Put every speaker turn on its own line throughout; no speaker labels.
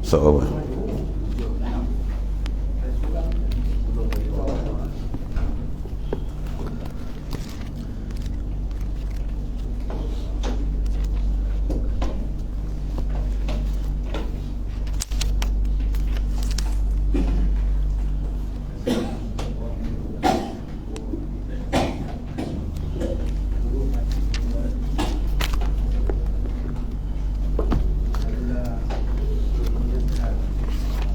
So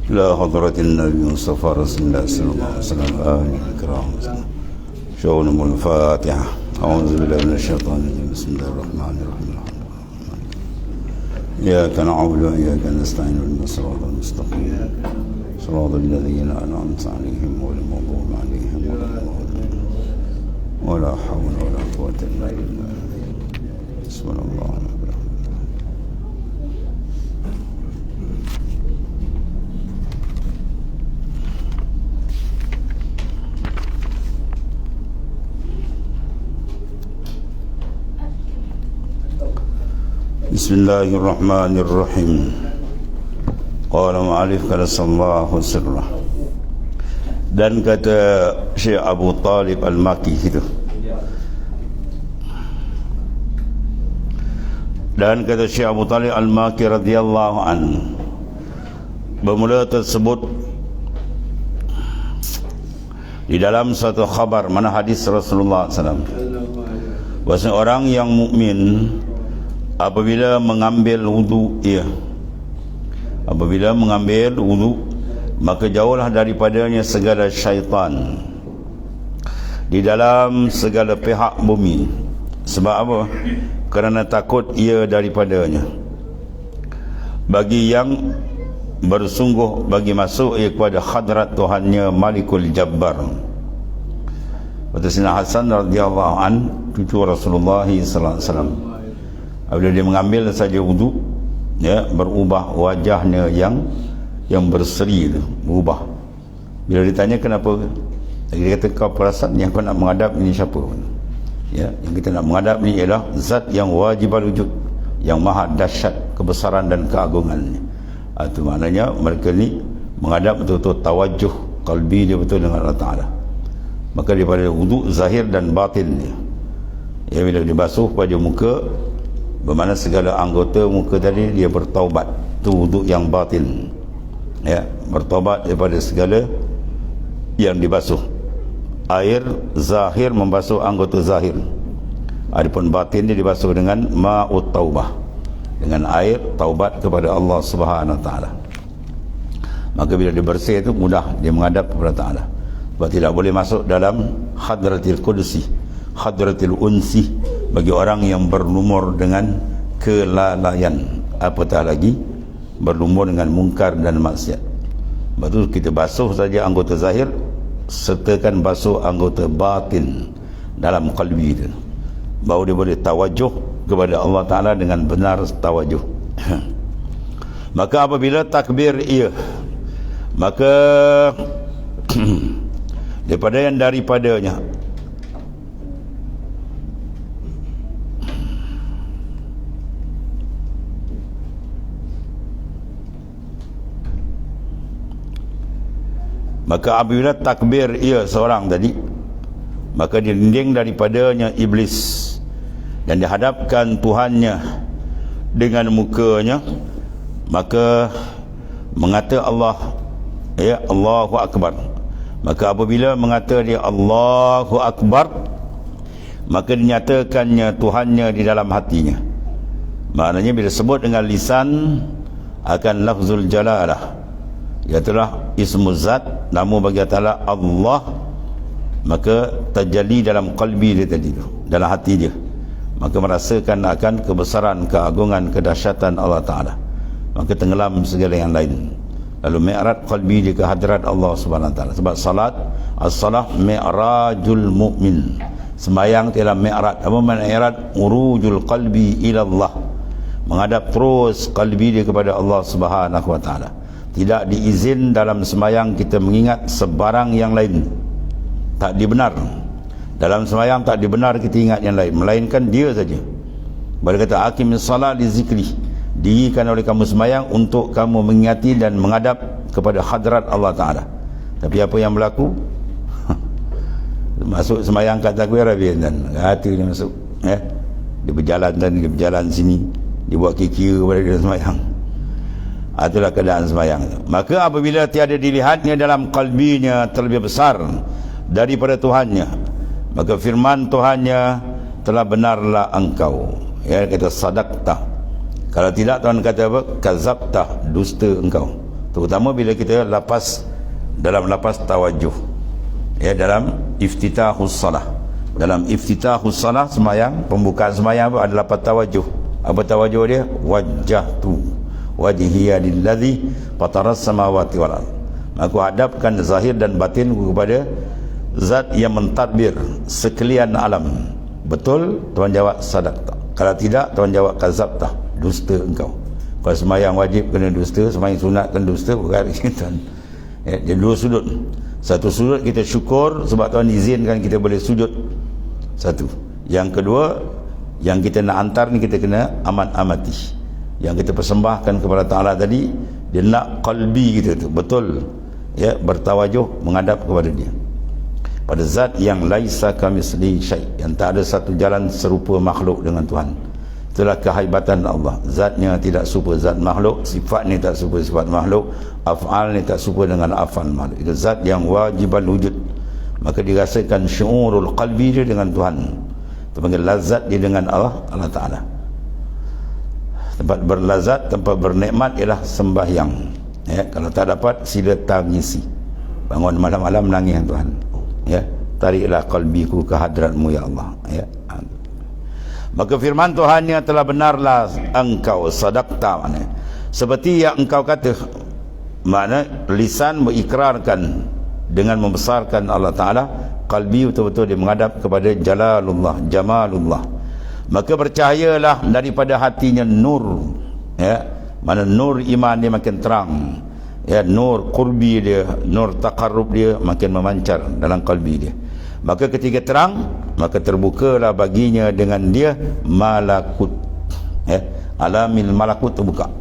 إلى حضرة النبي مصطفى رسول الله صلى الله عليه وسلم آله الكرام شؤونهم الفاتحة. أعوذ بالله من الشيطان الرجيم. بسم الله الرحمن الرحيم. إياك نعبد وإياك نستعين اهدنا الصراط المستقيم صراط الذين أنعمت عليهم غير المغضوب عليهم ولا الضالين ولا حول ولا قوة إلا بالله. بسم الله. Bismillahirrahmanirrahim. Qala mu'alif kalasallahu sirrah. Dan kata Syekh Abu Talib Al-Maki itu, dan kata Syekh Abu Talib Al-Maki radhiyallahu an, bermula tersebut di dalam satu khabar, mana hadis Rasulullah SAW, bahwa orang yang mukmin apabila mengambil wudu, apabila mengambil wudu, maka jauhlah daripadanya segala syaitan di dalam segala pihak bumi. Sebab apa? Kerana takut ia daripadanya. Bagi yang bersungguh bagi masuk ia kepada hadrat Tuhannya Malikul Jabbar. Kata Sayyidina Hasan radhiyallahu an, cucu Rasulullah sallallahu alaihi wasallam, apabila dia mengambil saja wudu, berubah wajahnya yang berseri itu, berubah. Bila ditanya kenapa, dia kata, kau perasan yang kau nak menghadap ini siapa? Yang kita nak menghadap ini ialah zat yang wajib wujud, yang maha dahsyat kebesaran dan keagungannya. Itu maknanya mereka ni menghadap betul-betul tawajuh qalbi dia betul dengan Allah Ta'ala. Maka daripada wudu zahir dan batin dia, bila dibasuh pada muka, bermakna segala anggota muka tadi dia bertaubat. Itu wuduk yang batin, bertaubat daripada segala yang dibasuh. Air zahir membasuh anggota zahir, adapun batin dia dibasuh dengan ma'ut taubah, dengan air taubat kepada Allah Subhanahu Wa Taala. Maka bila dia bersih itu mudah dia menghadap kepada Taala. Sebab tidak boleh masuk dalam hadratil qudsi, hadratil unsi, bagi orang yang berlumur dengan kelalaian, apatah lagi berlumur dengan mungkar dan maksiat. Sebab itu kita basuh saja anggota zahir, sertakan basuh anggota batin dalam qalbi itu, baru dia boleh tawajuh kepada Allah Ta'ala dengan benar tawajuh. Maka apabila takbir ia, maka daripada yang daripadanya maka apabila takbir ia seorang tadi, maka dirinding daripadanya iblis dan dihadapkan Tuhannya dengan mukanya, maka mengata Allah, Allahu Akbar. Maka apabila mengata dia Allahu Akbar, maka dinyatakannya Tuhannya di dalam hatinya. Maknanya bila sebut dengan lisan akan lafzul jalalah, iaitulah ismu zat, nama bagi Allah Allah, maka terjadi dalam qalbi dia tadi tu, dalam hati dia, maka merasakan akan kebesaran, keagungan, kedahsyatan Allah Ta'ala, maka tenggelam segala yang lain. Lalu mi'raj qalbi dia ke hadrat Allah Subhanahu Wa Ta'ala. Sebab salat, as-salah mi'rajul mu'min, sembahyang ialah mi'raj. Apa makna mi'raj? Urujul qalbi ila Allah, menghadap terus qalbi dia kepada Allah Subhanahu Wa Ta'ala. Tidak diizin dalam sembahyang kita mengingat sebarang yang lain, tak dibenar. Dalam sembahyang tak dibenar kita ingat yang lain, melainkan dia saja. Baru kata aqimis salat li zikri, dirikan oleh kamu sembahyang untuk kamu mengingati dan menghadap kepada hadrat Allah Ta'ala. Tapi apa yang berlaku? Masuk sembahyang kat takbir habis dan hati dia masuk, dia berjalan dan dia berjalan sini, dia buat kira pada dia sembahyang. Itulah keadaan sembahyang. Maka apabila tiada dilihatnya dalam qalbinya terlebih besar daripada Tuhannya, maka firman Tuhannya, telah benarlah engkau, kata sadaqta. Kalau tidak, Tuhan kata apa? Kazabta, dusta engkau. Terutama bila kita dalam lapas tawajuh, dalam iftitahus salah. Dalam iftitahus salah, sembahyang, pembukaan sembahyang apa? Ada lapas tawajuh. Apa tawajuh dia? Wajjahtu wajhiya lillazi fataras samawati wal ardh. Aku hadapkan zahir dan batin kepada zat yang mentadbir sekalian alam. Betul? Tuan jawab sadaqta. Kalau tidak, Tuan jawab kazabta, dusta engkau. Kalau sembahyang wajib kena dusta, sembahyang sunat kena dusta, bukan kita. Dia dua sudut. Satu sudut kita syukur sebab Tuhan izinkan kita boleh sujud. Satu. Yang kedua, yang kita nak hantar ni kita kena amat-amati. Yang kita persembahkan kepada Ta'ala tadi, dia nak qalbi kita tu betul, bertawajuh menghadap kepada dia, pada zat yang laisa kamitslihi syai', yang tak ada satu jalan serupa makhluk dengan Tuhan. Itulah kehebatan Allah. Zatnya tidak serupa zat makhluk, sifatnya tak serupa sifat makhluk, af'alnya tak serupa dengan af'al makhluk. Itu zat yang wajibal wujud. Maka dirasakan syu'urul qalbi dia dengan Tuhan. Itu panggil lazat dia dengan Allah Ta'ala. Tempat berlazat, tempat bernikmat ialah sembahyang. Kalau tak dapat, sila tangisi. Bangun malam-malam menangis Tuhan. Tariklah qalbiku ke hadratmu ya Allah. Maka firman Tuhannya, telah benarlah engkau, sadaqta, maknanya seperti yang engkau kata, makna lisan mengikrarkan dengan membesarkan Allah Ta'ala, qalbi betul-betul dia menghadap kepada jalalullah, jamalullah. Maka bercahayalah daripada hatinya nur, mana nur iman dia makin terang, nur qurbi dia, nur taqarrub dia makin memancar dalam qalbi dia. Maka ketika terang, maka terbukalah baginya dengan dia malakut, alamil malakut terbuka.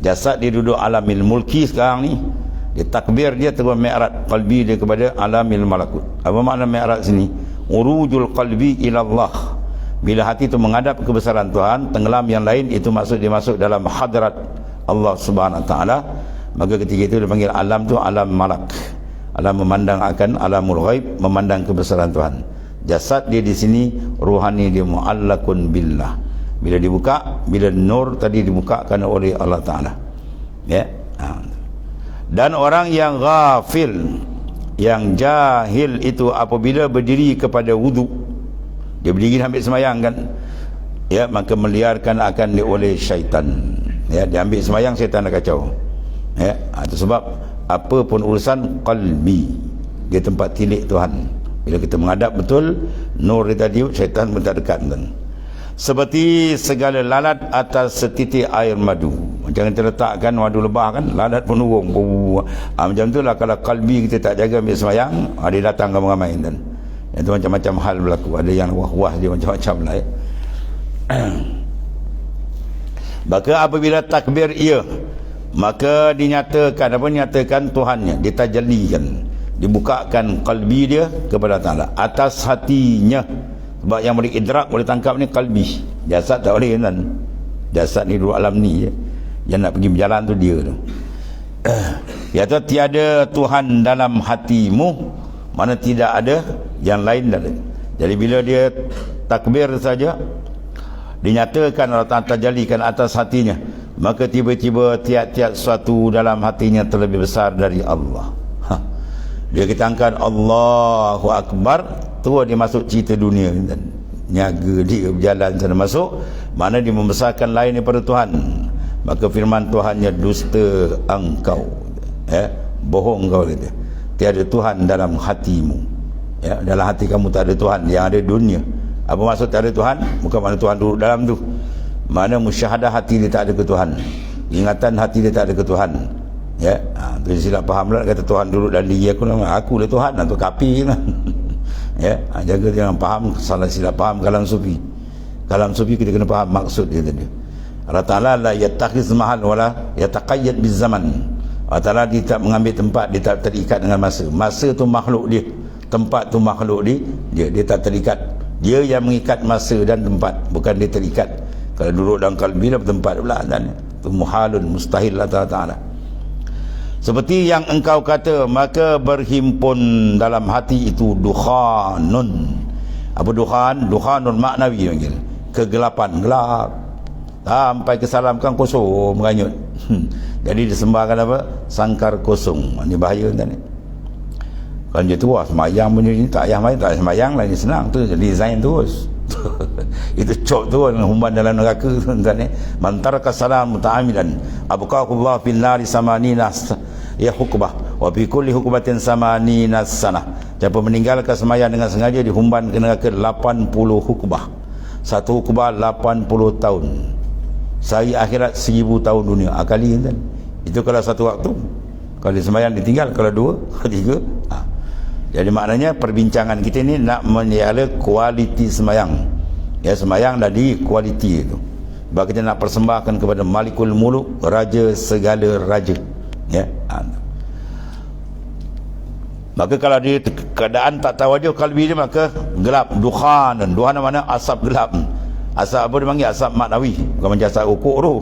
Jasad dia duduk alamil mulki sekarang ni, dia takbir, dia terus mi'raj qalbi dia kepada alamil malakut. Apa makna mi'raj sini? Urujul qalbi ila Allah. Bila hati itu menghadap kebesaran Tuhan, tenggelam yang lain, itu dia masuk dalam hadrat Allah Subhanahu Wa Taala. Maka ketika itu dia panggil alam tu alam malak. Alam memandang akan alamul ghaib, memandang kebesaran Tuhan. Jasad dia di sini, ruhani dia mu'allakun billah. Bila dibuka, bila nur tadi dibukakan oleh Allah Ta'ala. Dan orang yang ghafil, yang jahil itu apabila berdiri kepada wuduk, dia berdiri ambil sembahyang kan, maka meliarkan akan dia oleh syaitan. Dia ambil sembahyang, syaitan dah kacau. Itu sebab apa pun urusan qalbi, dia tempat tilik Tuhan. Bila kita menghadap betul, nur dia tadi, syaitan pun tak dekat kan. Seperti segala lalat atas setitik air madu. Macam kita letakkan madu lebah kan, lalat pun urung. Macam tu lah kalau qalbi kita tak jaga ambil sembahyang, dia datang ramai-ramai kan. Itu macam-macam hal berlaku. Ada yang wah-wah dia macam-macam lah. Maka apabila takbir ia, maka dinyatakan Tuhannya, ditajallikan, dibukakan qalbi dia kepada Ta'ala atas hatinya. Sebab yang boleh idrak, boleh tangkap ni qalbi. Jasad tak boleh kan. Jasad ni duduk alam ni je. Yang nak pergi berjalan tu dia tu. Iaitu tiada Tuhan dalam hatimu, mana tidak ada yang lain dalam. Jadi bila dia takbir saja, dinyatakan Allah Ta'ala tajallikan atas hatinya, maka tiba-tiba tiap-tiap sesuatu dalam hatinya terlebih besar dari Allah. Bila kita angkat Allahu Akbar, tu dia masuk cerita dunia dan niaga dia berjalan sana masuk, mana dia membesarkan lain daripada Tuhan. Maka firman Tuhannya, dusta engkau, bohong kau kata. Tiada Tuhan dalam hatimu. Dalam hati kamu tak ada Tuhan, yang ada dunia. Apa maksud tak ada Tuhan? Bukan makna Tuhan duduk dalam tu. Mana musyahadah hati dia tak ada ke Tuhan, ingatan hati dia tak ada ke Tuhan. Tu silap faham lah, kata Tuhan duduk dalam diri aku lah Tuhan, tu kafir lah. Jaga jangan faham, salah silap faham kalangan sufi. Kalam sufi kita kena faham maksud dia tadi. Allah Ta'ala la yattakhidz mahal wala yataqayyad bizaman. Allah Ta'ala dia tak mengambil tempat, dia tak terikat dengan masa. Masa tu makhluk dia, tempat tu makhluk dia tak terikat. Dia yang mengikat masa dan tempat, bukan dia terikat. Kalau duduk dalam kalbi dalam tempat pula dan itu muhalun, mustahil Allah Ta'ala. Seperti yang engkau kata, maka berhimpun dalam hati itu dukhanun. Apa dukhan? Dukhanun maknawi panggil. Kegelapan, gelap. Sampai kesalamkan kosong, meranyut. Jadi disembahkan apa? Sangkar kosong. Ini bahaya kan ni. Kalau dia tu, semayang punya ni tak payah main, tak semayang lah, ni senang tu, design terus. Itu cok tu humban dalam neraka tu kan ni. Mantar kasalam muta'amilan abqaqullah fil nari samanina ya hukbah wa fi kulli hukbatin samanina sanah. Siapa meninggalkan semayang dengan sengaja dihumban ke neraka 80 hukbah. Satu hukbah 80 tahun. Sehari akhirat 1000 tahun dunia. Akali kan. Itu kalau satu waktu. Kalau semayang ditinggal, kalau dua, ketiga. Jadi maknanya perbincangan kita ni nak menyala kualiti semayang. Ya, semayang dah di kualiti itu. Sebab kita nak persembahkan kepada Malikul Muluk, raja segala raja. Ya. Maka kalau dia keadaan tak tawajuh kalbi dia, maka gelap, dukhan. Dukhan mana? Asap gelap. Asap apa dia panggil? Asap maknawi. Bukan macam asap ukuk tu.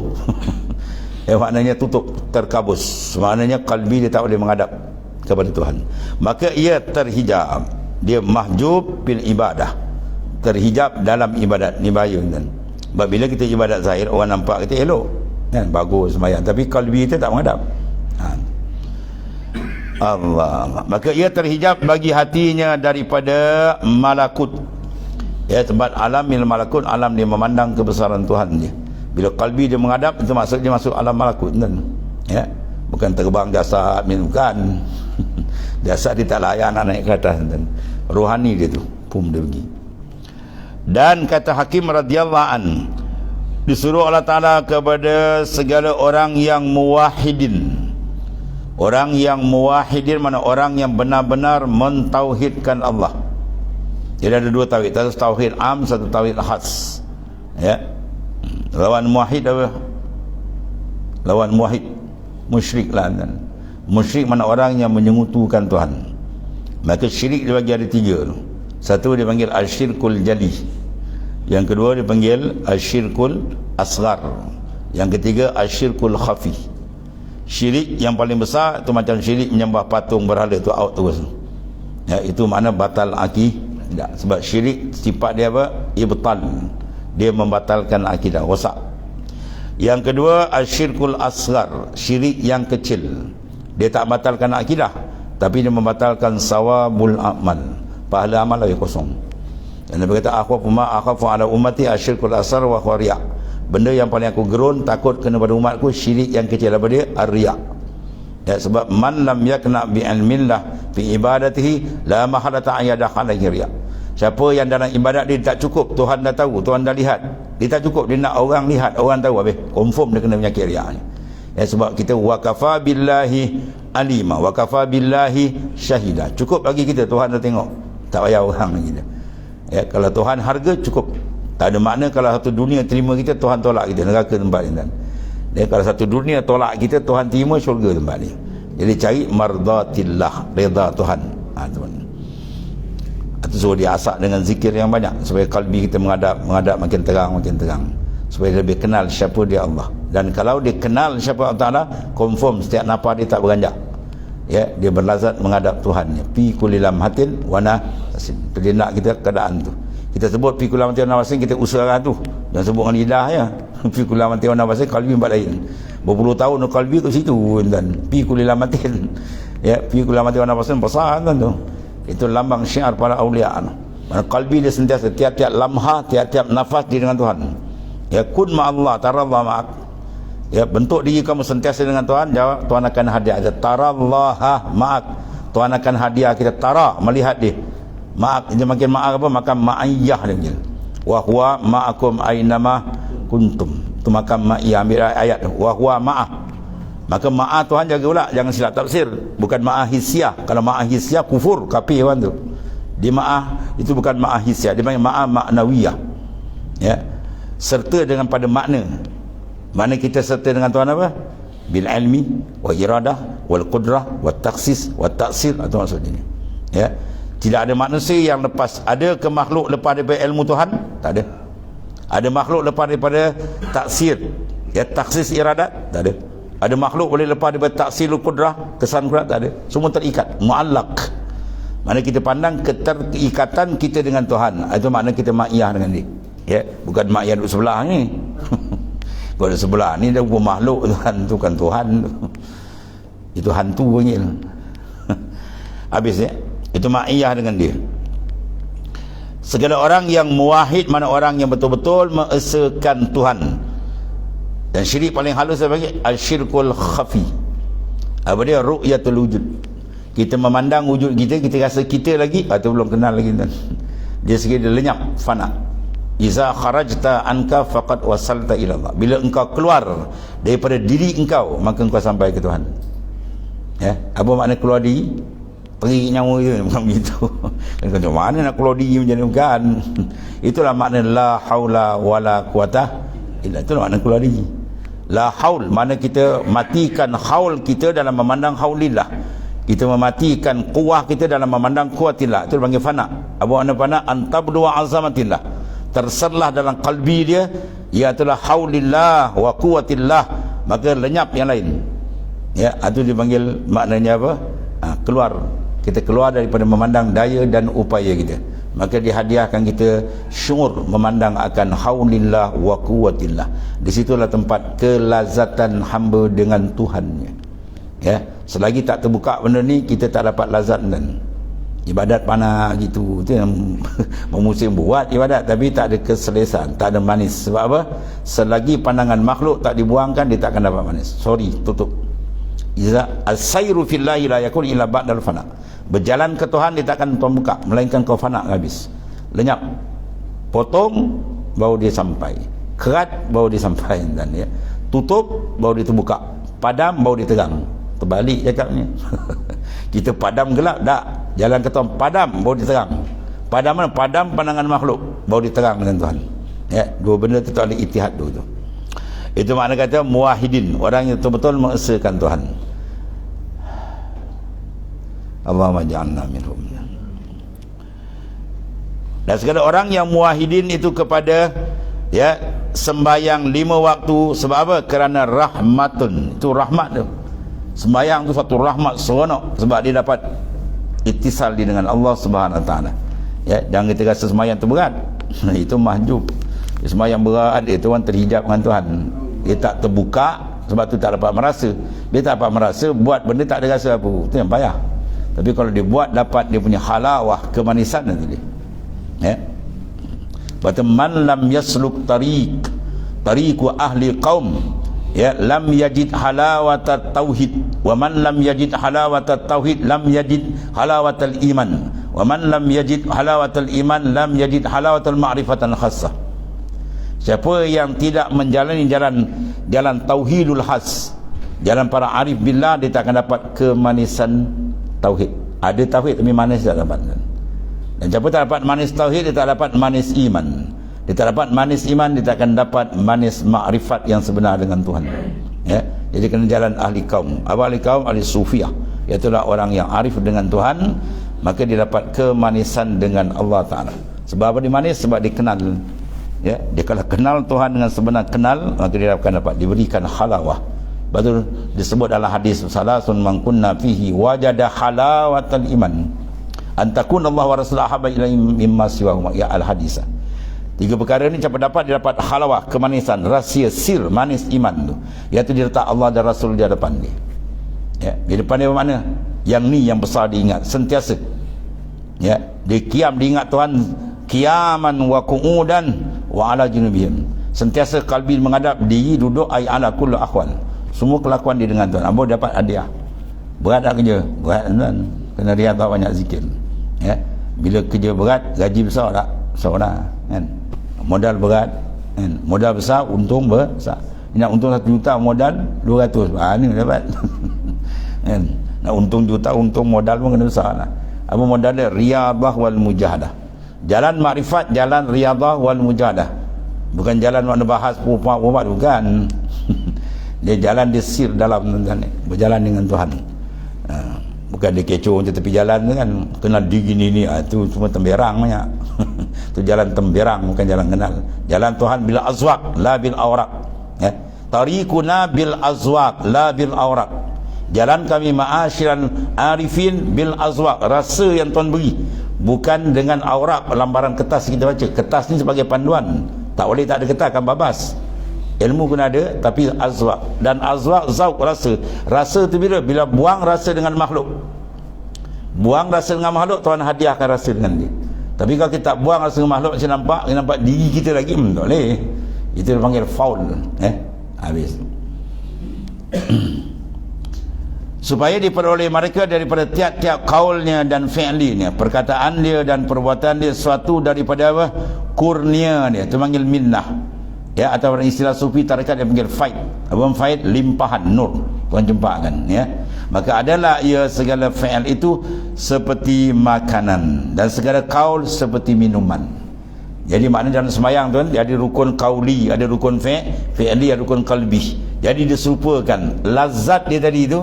Maknanya tutup, terkabus. Maknanya kalbi dia tak boleh menghadap kepada Tuhan. Maka ia terhijab, dia mahjub bil ibadah, terhijab dalam ibadat. Ni bahaya kan. Sebab bila kita ibadat zahir, orang nampak kita elok kan, bagus sembahyang, tapi kalbi kita tak menghadap. Allah. Maka ia terhijab bagi hatinya daripada malakut. Ya, sebab alamil malakut, alam dia memandang kebesaran Tuhan dia. Bila kalbi dia menghadap, itu maksud dia masuk alam malakut kan. Ya, bukan terbang jasad, bukan. Jasad dia tak layan naik ke atas dan rohani dia tu pum dia pergi. Dan kata Hakim radhiyallahu an, disuruh Allah Ta'ala kepada segala orang yang muwahhidin. Orang yang muwahhidin mana? Orang yang benar-benar mentauhidkan Allah. Jadi ada dua tauhid, satu tauhid am, satu tauhid khas. Ya. Lawan muwahhid apa? Lawan muwahhid musyrik lah kan. Musyrik mana? Orang yang menyengutukan Tuhan. Maka syirik dibagi ada tiga. Satu dipanggil asyirkul jali, yang kedua dipanggil asyirkul asghar, yang ketiga asyirkul khafi. Syirik yang paling besar itu macam syirik menyembah patung berhala, tu out terus. Ya, itu makna batal akidah. Sebab syirik sifat dia apa? Ibtal. Dia membatalkan akidah, rosak. Yang kedua asyirkul asghar, syirik yang kecil. Dia tak batalkan akidah, tapi dia membatalkan sawabul amal, pahala amal lagi kosong. Dan Nabi kata akhafu ala ummati asyirkul asghar wa huwa riya. Benda yang paling aku gerun, takut kena pada umatku, syirik yang kecil. Apa dia? Ar-riya. Ya, sebab man lam yakna bi ilmillah fi ibadatihi la mahalata ayyadah alaihi riya. Siapa yang dalam ibadat dia tak cukup, Tuhan dah tahu, Tuhan dah lihat, dia tak cukup, dia nak orang lihat, orang tahu, habis confirm dia kena penyakit riya ni. Ya, sebab kita wakafa billahi alima, wakafa billahi syahida. Cukup bagi kita, Tuhan dah tengok, tak payah orang lagi dah. Ya, kalau Tuhan harga cukup. Tak ada makna kalau satu dunia terima kita, Tuhan tolak kita, neraka tempat ni. Ya, kalau satu dunia tolak kita, Tuhan terima, syurga tempat ni. Jadi cari mardatillah, reda Tuhan. Teman. Itu suruh dia asak dengan zikir yang banyak supaya kalbi kita menghadap makin terang, supaya lebih kenal siapa dia Allah. Dan kalau dia kenal siapa Allah Ta'ala, confirm setiap nafas dia tak beranjak. Ya, dia berlazat menghadap Tuhan. Fi kulli lamhatin wa nafasin. Dia nak kita keadaan tu. Kita sebut fi kulli lamhatin wa nafasin, kita usaha tu. Jangan sebut dengan lidah ya. Fi kulli lamhatin wa nafasin, kalbi tempat lain. Berpuluh tahun kalbi kat situ dan fi kulli lamhatin. Ya, fi kulli lamhatin wa nafasin besar kan tu. Itu lambang syiar para aulia. Mana kalbi dia sentiasa tiap-tiap lamha, tiap-tiap nafas dia dengan Tuhan. Ya, kun ma Allah, tarallah ma'ak. Ya, bentuk diri kamu sentiasa dengan Tuhan, jawab Tuhan akan hadiah. Tarallaha ma'ak, Tuhan akan hadiah kita. Tara, melihat dia. Ma'ak, dia makin ma'ak apa? Maka ma'iyah dia panggil. Wa huwa ma'akum aynama kuntum. Itu maka ma'iyah, ambil ayat tu. Wa huwa ma'ah. Maka ma'ah Tuhan jaga pula, jangan silap tafsir. Bukan ma'ah hisyah. Kalau ma'ah hisyah kufur, kafir kan tu. Di ma'ah itu bukan ma'ah hisyah, dia panggil ma'ah ma'nawiyah. Ya. serta dengan pada makna. Makna kita serta dengan Tuhan apa? Bil ilmi wa iradah wal qudrah wa taksis wa taksir, atau maksudnya ini. Ya. Tidak ada manusia yang lepas. Ada ke makhluk lepas daripada ilmu Tuhan? Tak ada. Ada makhluk lepas daripada taksir, ya, taksis iradat? Tak ada. Ada makhluk boleh lepas daripada taksilul qudrah, kesan qudrah? Tak ada. Semua terikat, muallaq. Mana kita pandang keterikatan kita dengan Tuhan. Itu makna kita ma'iyah dengan dia. Ya, bukan ma'iyah duduk sebelah ni. Kalau duduk sebelah ni dia bukan makhluk Tuhan, tu kan Tuhan. Itu hantu panggil. Habis ya. Itu ma'iyah dengan dia. Segala orang yang muwahid, mana orang yang betul-betul mengesakan Tuhan. Dan syirik paling halus saya panggil al-syirkul khafi. Apa dia? Ru'yatul wujud. Kita memandang wujud kita, kita rasa kita lagi, atau belum kenal lagi. Dia sekiranya lenyap, fana. Iza kharajta anka faqad wasalta ila Allah. Bila engkau keluar daripada diri engkau, maka engkau sampai ke Tuhan. Ya, apa makna keluar diri? Pergi nyawa je, bukan begitu. Macam mana nak keluar diri macam ni? Bukan. Itulah makna la haula wala quwata illa. Itulah makna keluar diri. La haul, mana kita matikan haul kita dalam memandang haulillah. Kita mematikan kuah kita dalam memandang kuatillah. Itu dipanggil fana. Apa makna fana? Antabdu wa azamatillah. Terserlah dalam kalbi dia, iaitu haulillah wa quwatillah, maka lenyap yang lain. Ya, itu dipanggil maknanya apa? Keluar. Kita keluar daripada memandang daya dan upaya kita, maka dihadiahkan kita syuur memandang akan haulillah wa quwatillah. Di situlah tempat kelazatan hamba dengan Tuhannya. Ya, selagi tak terbuka benda ni, kita tak dapat lazat. Dan ibadat panah gitu, itu yang memusim buat ibadat tapi tak ada keselesaan, tak ada manis. Sebab apa? Selagi pandangan makhluk tak dibuangkan, dia tak akan dapat manis. Sorry, tutup. Iza as-sayru fillahi la yakun illa ba'dal fana. Berjalan ke Tuhan dia tak akan Tuhan buka, melainkan kau fana, habis, lenyap, potong baru dia sampai, kerat baru dia sampai, dan ya, tutup baru dia terbuka, padam baru dia terang. Terbalik cakapnya. Kita padam gelap, tak, jalan ke Tuhan padam baru dia terang. Padam mana? Padam pandangan makhluk baru dia terang dengan Tuhan. Ya, dua benda tu tak boleh itihad dulu tu. Itu makna kata muwahidin, orang yang betul-betul mengesakan Tuhan. Allahumma ja'alna minhum. Dan segala orang yang muwahidin itu kepada, ya, sembahyang 5 waktu. Sebab apa? Kerana rahmatun. Itu rahmat tu. Sembahyang tu satu rahmat seronok, sebab dia dapat ittisal dengan Allah Subhanahu Wa Taala. Ya, jangan kita rasa sembahyang tu berat. Itu mahjub. Sembahyang berat, itu orang terhijab dengan Tuhan. Dia tak terbuka, sebab tu tak dapat merasa. Dia tak dapat merasa, buat benda tak ada rasa apa. Itu yang payah. Tapi kalau dia buat, dapat dia punya halawah, kemanisan nanti dia. Ya. Berarti man lam yasluk tariqu ahli qaum, ya, lam yajid halawata tauhid, wa man lam yajid halawata tauhid lam yajid halawatal iman, wa man lam yajid halawatal iman lam yajid halawatal ma'rifatan khassah. Siapa yang tidak menjalani jalan tauhidul khas, jalan para arif billah, dia tak akan dapat kemanisan tauhid. Ada tauhid tapi manis tak dapat. Dan siapa tak dapat manis tauhid, dia tak dapat manis iman. Dia tak dapat manis iman, dia tak akan dapat manis makrifat yang sebenar dengan Tuhan. Ya, jadi kena jalan ahli kaum. Apa ahli kaum? Ahli sufiyah, iaitulah orang yang arif dengan Tuhan, maka dia dapat kemanisan dengan Allah Ta'ala. Sebab apa dia manis? Sebab dia kenal. Ya, dia kalau kenal Tuhan dengan sebenar kenal, maka dia akan dapat diberikan halawah. Betul disebut dalam hadis, salasun man kunna fihi wajada halawatal iman, antakun Allah wa rasulullah habba ilaihi mimma siwahuma, ya al-hadisah. 3 perkara ni siapa dapat, dia dapat halawah, kemanisan, rahsia, sir, manis iman tu, iaitu dia letak Allah dan Rasul di depan dia. Ya, di depan dia mana? Yang ni yang besar diingat sentiasa. Ya, dia kiam diingat Tuhan, qiyaman wa qu'udan wa ala junubihim. Sentiasa kalbi menghadap diri, duduk, ay ala kullu ahwal. Semua kelakuan dia dengan Tuhan. Ambo dapat hadiah. Berat tak kerja? Berat tuan. Kena riadah banyak zikir. Ya, bila kerja berat, gaji besar tak? Besar dah, kan? Modal berat, kan? Modal besar, untung besar. Nak untung 1 juta, modal 200. Ni dapat. Kan? Nak untung juta, untung modal pun kena besar lah. Apa modal dia? Riyadah wal mujahadah. Jalan makrifat, jalan riyadah wal mujahadah. Bukan jalan makna bahas perempuan bukan. Dia jalan, dia sir dalam tuan, berjalan dengan Tuhan. Bukan dia kecoh je tepi jalan tu kan, kenal diri ni tu semua temberang banyak. Tu jalan temberang, bukan jalan kenal. Jalan Tuhan bil azwaq la bil awraq, ya. Tariquna bil azwaq la bil awraq. Jalan kami ma'asyiran arifin bil azwaq, rasa yang Tuhan beri, bukan dengan awraq, lambaran kertas kita baca. Kertas ni sebagai panduan, tak boleh tak ada kertas kan babas. Ilmu kena ada, tapi azwaq. Dan azwaq, zauq, rasa tu bila buang rasa dengan makhluk, buang rasa dengan makhluk, Tuhan hadiahkan rasa dengan dia. Tapi kalau kita tak buang rasa dengan makhluk, macam nampak diri kita lagi, tak boleh. Itu dipanggil faul, habis. Supaya diperoleh mereka daripada tiap-tiap kaulnya dan fi'linya, perkataan dia dan perbuatan dia, suatu daripada apa? Kurnia dia, itu panggil minnah, ya. Atau istilah sufi tarekat yang panggil faid. Apa faid? Limpahan nur, Tuhan jumpakan, ya. Maka adalah ia segala fi'al itu seperti makanan, dan segala kaul seperti minuman. Jadi maknanya dalam sembahyang tuan, dia ada rukun kauli, ada rukun fi'li, ada rukun qalbi. Jadi diserupakan lazat dia tadi itu,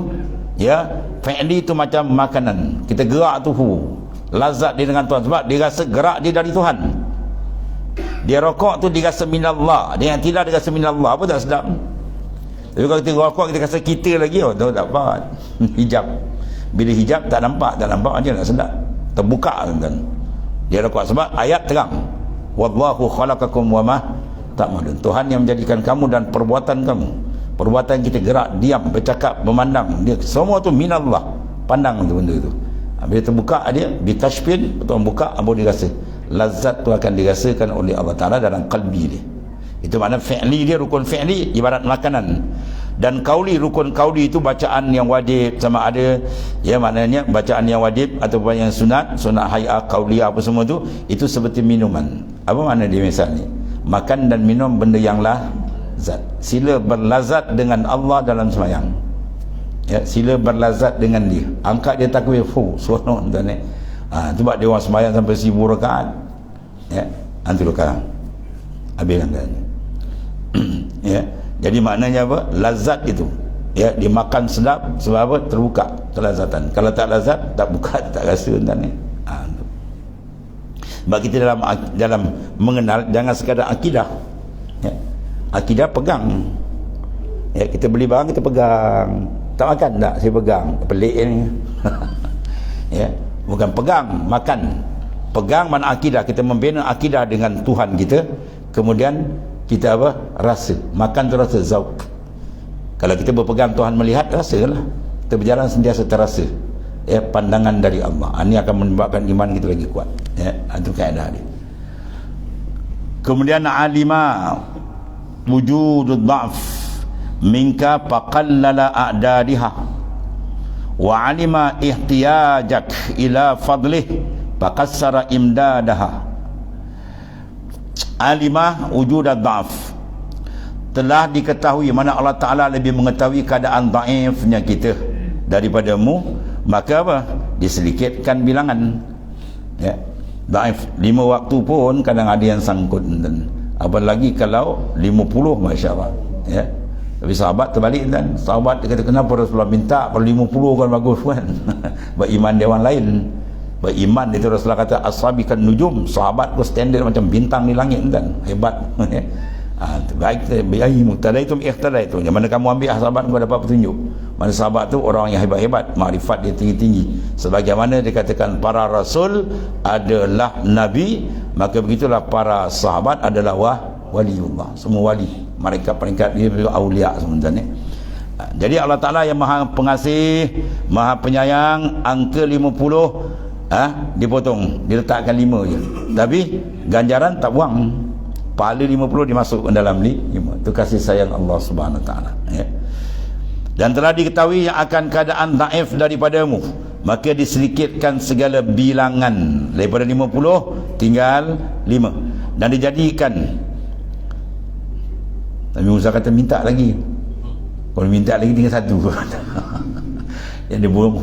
ya. Fi'li itu macam makanan, kita gerak tu lazat dia dengan Tuhan, sebab dia rasa gerak dia dari Tuhan. Dia rokok tu dia rasa minallah, dia yang tidak dia rasa minallah, apa tak sedap. Tapi kalau kita rokok kita rasa kita lagi, tak dapat. Hijab, bila hijab tak nampak aja, tak sedap, terbuka kan. Dia rokok sebab ayat terang, wallahu khalaqakum wama ta'malun. Tuhan yang menjadikan kamu dan perbuatan kamu, perbuatan kita gerak, diam, bercakap, memandang, dia semua tu minallah. Pandang tu benda tu, bila terbuka dia bikashfin, Tuhan buka, apa dia rasa, lazat tu akan dirasakan oleh Allah Ta'ala dalam kalbi dia. Itu makna fi'li dia, rukun fi'li ibarat makanan. Dan kauli, rukun kauli itu bacaan yang wajib, sama ada, ya, maknanya bacaan yang wajib ataupun yang sunat hay'ah, kauliyah, apa semua tu, itu seperti minuman. Apa makna dia misalnya? Makan dan minum benda yang lazat. Sila berlazat dengan Allah dalam sembahyang, ya, sila berlazat dengan dia. Angkat dia takbir, seronok tuan, tu buat dia orang sembahyang sampai 1000 rakaat, ya, antu rakaat habiskan kan. Ya, jadi maknanya apa? Lazat itu, ya, dimakan sedap sebab apa? Terbuka, kelazatan. Kalau tak lazat, tak buka, tak rasa tuan, sebab kita dalam mengenal, jangan sekadar akidah, ya. Akidah pegang, ya, kita beli barang kita pegang, tak makan tak, saya pegang, pelik ni. Ya, bukan pegang, makan. Pegang mana akidah, kita membina akidah dengan Tuhan kita, kemudian kita apa? Rasa. Makan tu rasa, zauq. Kalau kita berpegang, Tuhan melihat, rasalah. Kita berjalan sentiasa terasa, ya, pandangan dari Allah. Ini akan menyebabkan iman kita lagi kuat, ya. Itu kaedah dia. Kemudian alima wujudud dha'f minka faqallala a'dadiha wa alima ihtiyajak ila fadlih faqassara imdadaha. Alimah wujudad dha'f, telah diketahui, mana Allah Ta'ala lebih mengetahui keadaan dhaifnya kita daripadamu, maka apa? Disedikitkan bilangan, ya. Dhaif 5 waktu pun kadang ada yang sangkut, dan apalagi kalau 50, Masya Allah, ya. Tapi sahabat terbalik kan, sahabat dia kata, kenapa Rasulullah minta kalau 50 kan bagus kan. Beriman dia orang lain, beriman itu Rasulullah kata ashabikan nujum, sahabat tu standard macam bintang di langit kan, hebat. Baik, biayi muktadaitum ikhtadaitum, yang mana kamu ambil sahabat kau dapat petunjuk. Mana sahabat tu orang yang hebat-hebat, makrifat dia tinggi-tinggi, sebagaimana dikatakan para rasul adalah nabi, maka begitulah para sahabat adalah waliullah, semua wali, mereka peringkat dia aulia sebenarnya. Jadi Allah Ta'ala yang maha pengasih, maha penyayang. Angka 50 dipotong, diletakkan 5 je, tapi ganjaran tak buang, pahala 50 dimasukkan dalam 5. Itu kasih sayang Allah Subhanahu Wa Ta'ala, ya. Dan telah diketahui yang akan keadaan dhaif daripadamu, maka disedikitkan segala bilangan, daripada 50 tinggal 5, dan dijadikan. Tapi Musa kata minta lagi, kalau minta lagi tinggal 1. Yang dia buang,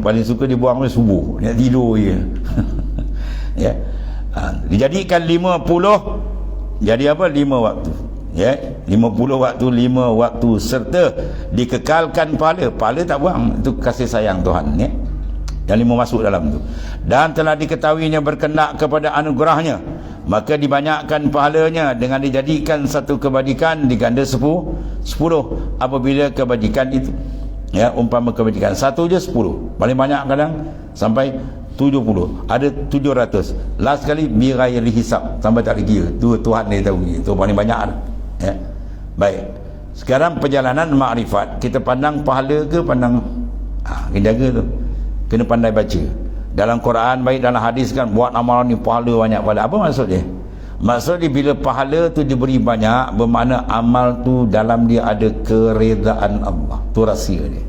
paling suka dia buang subuh, dia tidur je. Ya. Dijadikan 50 jadi apa? 5 waktu. Ya, 50 waktu, 5 waktu serta dikekalkan pahala. Pahala tak buang, itu kasih sayang Tuhan, ya. Yang 5 masuk dalam tu. Dan telah diketahuinya berkendak kepada anugerahnya, maka dibanyakkan pahalanya dengan dijadikan satu kebajikan diganda 10 apabila kebajikan itu, ya, umpama kebajikan satu je 10, paling banyak kadang sampai 70, ada 700, last sekali bighairi hisab, sampai tak dikira. Tu Tuhan dia tahu, itu paling banyak, ya. Baik, sekarang perjalanan makrifat, kita pandang pahala ke pandang kena jaga tu, kena pandai baca. Dalam Quran baik dalam hadis kan, buat amalan ni pahala banyak. Pada apa maksud dia? Maksud dia bila pahala tu diberi banyak, bermakna amal tu dalam dia ada keredaan Allah. Tu rahsia dia.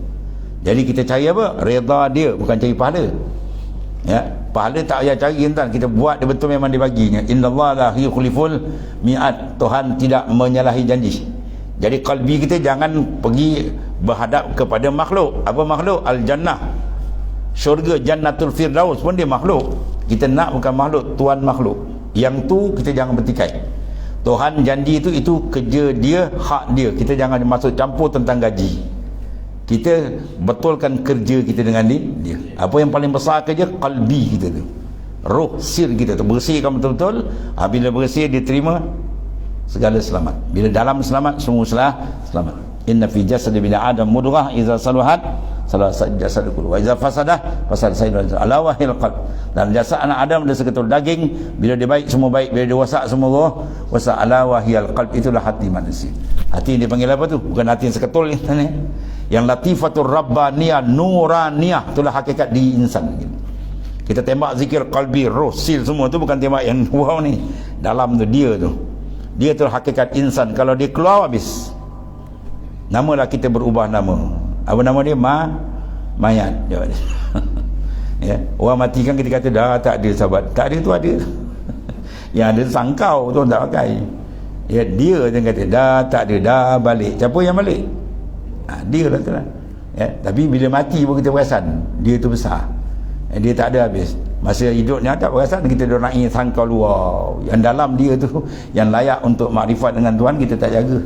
Jadi kita cari apa? Reda dia, bukan cari pahala. Ya, pahala tak payah cari, tuan. Kita buat dia betul memang dibaginya. Innallaha la yukhliful mi'ad. Tuhan tidak menyalahi janji. Jadi kalbi kita jangan pergi berhadap kepada makhluk. Apa makhluk? Al-Jannah, syurga, Jannatul Firdaus pun dia makhluk. Kita nak bukan makhluk, Tuhan makhluk. Yang tu kita jangan bertikai. Tuhan janji itu kerja dia, hak dia. Kita jangan masuk campur tentang gaji. Kita betulkan kerja kita dengan dia. Apa yang paling besar kerja? Qalbi kita tu, roh sir kita tu bersihkan betul-betul. Bila bersih, dia terima segala selamat. Bila dalam selamat, semua selamat. Inna fi jasadi bin adam mudghah idza saluhat salah jasad kullu wa idza fasadah fasad sayyidul ala wahil qalb. Dan jasad anak Adam ada seketul daging, bila dia baik semua baik, bila dia wasak semua roh, wasa ala wahil qalb, itulah hati manusia. Hati yang dipanggil apa tu? Bukan hati yang seketul ni, yang latifatur rabbaniyah nuraniyah, itulah hakikat di insan. Kita tembak zikir qalbi, roh, sil semua tu bukan tembak yang wow ni. Dalam tu dia tu hakikat insan. Kalau dia keluar habis. Namalah kita berubah nama. Apa nama dia? Mayat. Ya, orang mati kan kita kata dah tak ada sahabat. Tak ada tu ada. Yang ada sangkau tu tak pakai. Ya, dia yang kata dah tak ada, dah balik. Siapa yang balik? Dia lah tu lah. Ya, tapi bila mati pun kita perasan dia tu besar. Dia tak ada habis. Masa hidupnya tak perasan, kita dah naik sangkau luar. Yang dalam dia tu yang layak untuk makrifat dengan Tuhan, kita tak jaga.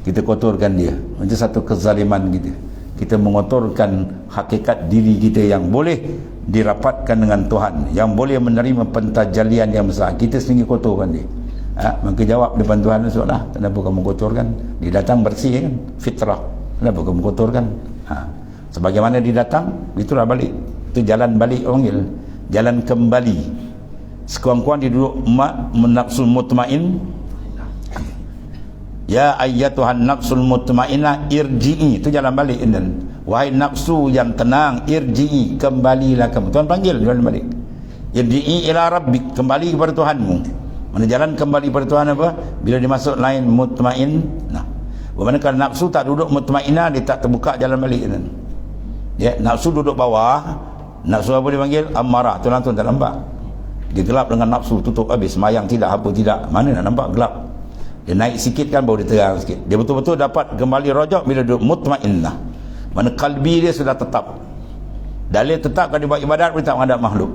Kita kotorkan dia. Macam satu kezaliman kita. Kita mengotorkan hakikat diri kita yang boleh dirapatkan dengan Tuhan, yang boleh menerima pentajalian yang besar. Kita sendiri kotorkan dia. Maka jawab depan Tuhan, soalah, kenapa kamu kotorkan? Dia datang bersih kan, fitrah. Kenapa kamu kotorkan? Sebagaimana dia datang, itulah balik. Itu jalan balik panggil, jalan kembali. Sekurang-kurang dia duduk nafsul mutmain. Ya ayyatuhan nafsul mutmainnah irji'i, itu jalan balik. Wahai nafsu yang tenang, irji'i, kembalilah kamu. Tuhan panggil jalan balik. Irji'i ila rabbik, kembali kepada Tuhanmu. Mana jalan kembali kepada Tuhan apa? Bila dia masuk lain mutmainnah. Bagaimana kalau nafsu tak duduk mutmainnah, dia tak terbuka jalan balik. Ya, nafsu duduk bawah. Nafsu apa dia panggil? Amarah. Tuhan tak nampak. Dia gelap dengan nafsu, tutup habis. Semayang tidak, apa tidak. Mana nak nampak gelap? Dia naik sikit kan baru dia terang sikit. Dia betul-betul dapat kembali rojak bila duduk mutmainnah. Mana kalbi dia sudah tetap. Dalil tetap kalau dia buat ibadat, dia tak menghadap makhluk.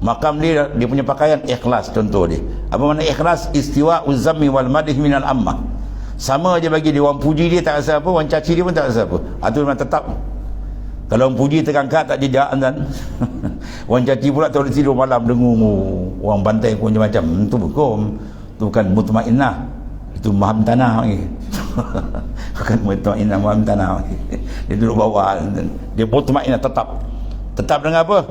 Makam dia punya pakaian ikhlas, contoh dia. Apa makna ikhlas? Istiwa uzammi wal madih minal ammah. Sama aja bagi dia. Orang puji dia tak rasa apa, orang caci dia pun tak rasa apa. Itu memang tetap. Kalau orang puji terangkat tak jejak kan. Orang caci pula tak boleh tidur malam dengung. Orang bantai pun macam-macam. Itu bukan mutmainnah. Itu maham tanah lagi. Bukan mutmainnah, maham tanah lagi. Dia duduk bawah. Dia mutmainnah tetap dengan apa?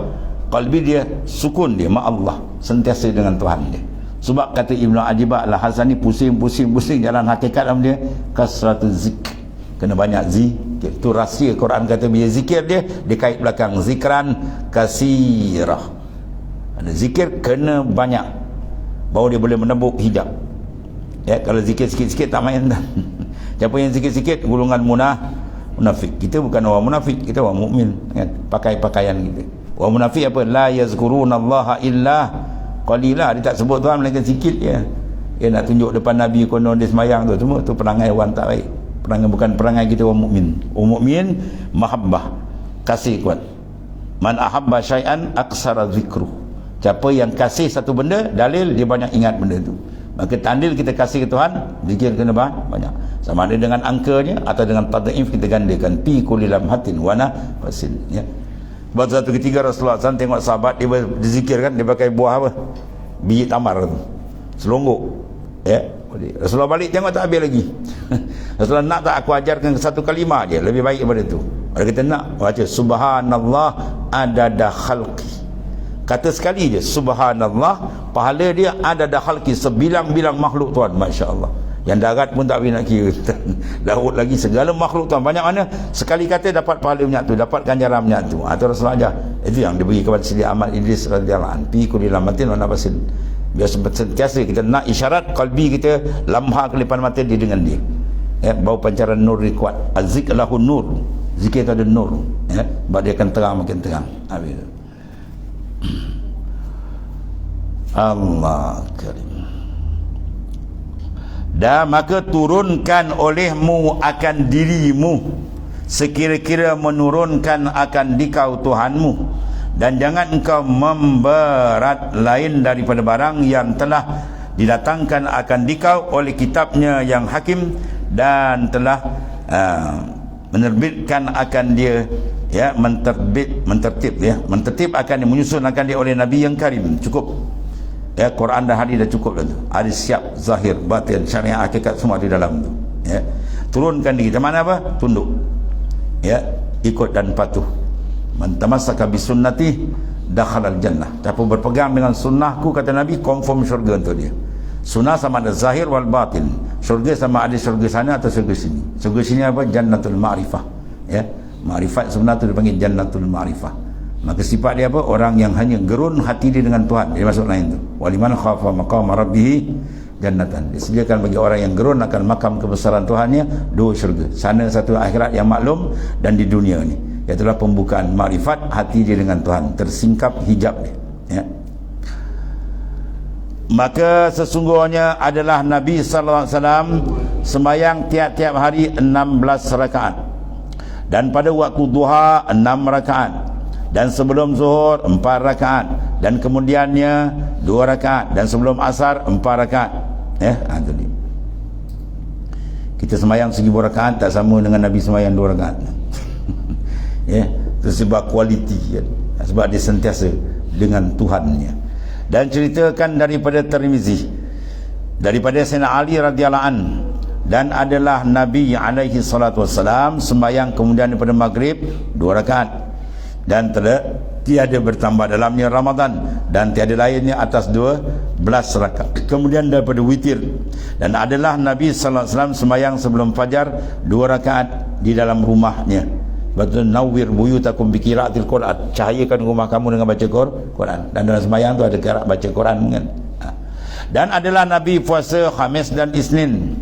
Qalbi dia sukun, dia ma Allah, sentiasa dengan Tuhan dia. Sebab kata Ibnu Ajibah Al-Hasani, pusing jalan hakikat dalam dia kasratu zikr, kena banyak zikir. Itu rahsia Quran kata bila zikir dia kait belakang zikran kasirah. Ada zikir kena banyak baru dia boleh menembuk hijab. Ya, kalau zikir sikit-sikit tak main dah. Siapa yang zikir-sikit golongan munafik. Kita bukan orang munafik, kita orang mukmin kan, pakai pakaian kita. Orang munafik apa? La yazkurunallaha illa qalila. Dia tak sebut Tuhan melainkan sikit je. Dia nak tunjuk depan Nabi konon dia semayang tu, semua tu perangai orang tak baik. Perangai bukan perangai kita orang mukmin. Orang mukmin mahabbah, kasih kuat. Man ahabba syai'an aksara zikruh. Siapa yang kasih satu benda, dalil dia banyak ingat benda tu. Maka tandil kita kasih ke Tuhan, zikir kena banyak. Sama ada dengan angkanya atau dengan tad'if kita gandakan fi kulli lamhatin wa nafasin, ya. Sebab satu ketiga Rasulullah SAW tengok sahabat dia berzikir kan, dia pakai buah apa? Biji tamar tu. Selonggok. Ya. Rasulullah balik tengok tak habis lagi. Rasulullah nak tak aku ajarkan satu kalimah je, lebih baik daripada tu. Orang kita nak baca subhanallah adada khalqi. Kata sekali je subhanallah, pahala dia adada khalqi, sebilang-bilang makhluk Tuhan, masya-Allah. Yang darat pun tak boleh nak kira. Laut lagi segala makhluk Tuhan. Banyak mana sekali kata dapat pahala banyak tu, dapat ganjaran banyak tu. Atau Rasulullah ajar. Itu yang diberi kepada Sidi Ahmad Idris radhiyallahu anhu. Fi kulli lamatin wa nafasin. Biar sentiasa kita nak isyarat qalbi kita, lamha kelipan mata dia dengan dia. Ya, bau pancaran nur dia kuat. Az-zikr lahu nur. Zikir itu ada nur. Ya, sebab dia akan terang makin terang. Habis. Allah karim. Dan maka turunkan olehmu akan dirimu sekira-kira menurunkan akan dikau Tuhanmu, dan jangan engkau memberat lain daripada barang yang telah didatangkan akan dikau oleh kitabnya yang hakim, dan telah menerbitkan akan dia, ya, mentertib akan dia, menyusun akan dia oleh Nabi yang karim. Cukup, ya, Quran dan hadis dah cukup dah tu. Hadis siap, zahir, batin, syariat, hakikat semua di dalam tu. Ya. Turunkan diri. Macam mana apa? Tunduk. Ya, ikut dan patuh. Man tamassaka bi sunnati dakhala al-jannah. Siapa berpegang dengan sunnahku, kata Nabi, confirm syurga untuk dia. Sunnah sama ada zahir wal batin. Syurga sama ada syurga sana atau syurga sini. Syurga sini apa? Jannatul ma'rifah. Ya. Ma'rifat sebenarnya tu dipanggil jannatul ma'rifah. Maka sifat dia apa? Orang yang hanya gerun hati dia dengan Tuhan. Dia masuk lain tu. Waliman khafa maqama rabbih jannatan. Disediakan bagi orang yang gerun akan makam kebesaran Tuhannya dua syurga. Sana satu, akhirat yang maklum, dan di dunia ni. Iaitulah pembukaan makrifat hati dia dengan Tuhan. Tersingkap hijab dia. Ya. Maka sesungguhnya adalah Nabi sallallahu alaihi wasallam sembahyang tiap-tiap hari 16 rakaat. Dan pada waktu duha 6 rakaat. Dan sebelum zuhur 4 rakaat, dan kemudiannya 2 rakaat, dan sebelum asar 4 rakaat. Ya, itu dia. Kita sembahyang 1000 rakaat tak sama dengan Nabi sembahyang 2 rakaat. Ya, itu sebab kualiti, ya. Sebab dia sentiasa dengan Tuhannya. Dan ceritakan daripada Tirmizi, daripada Sayyidina Ali radhiyallahu an, dan adalah Nabi alaihi salatu wassalam sembahyang kemudian daripada maghrib 2 rakaat, dan tiada bertambah dalamnya Ramadan, dan tiada lainnya atas 12 rakaat. Kemudian daripada witir, dan adalah Nabi sallallahu alaihi wasallam sembahyang sebelum fajar 2 rakaat di dalam rumahnya. Betul, nawwir buyutakum bi qiraatil Quran, cahayakan rumah kamu dengan baca Quran. Dan dalam sembahyang tu ada qiraat baca Quran kan. Dan adalah Nabi puasa Khamis dan Isnin.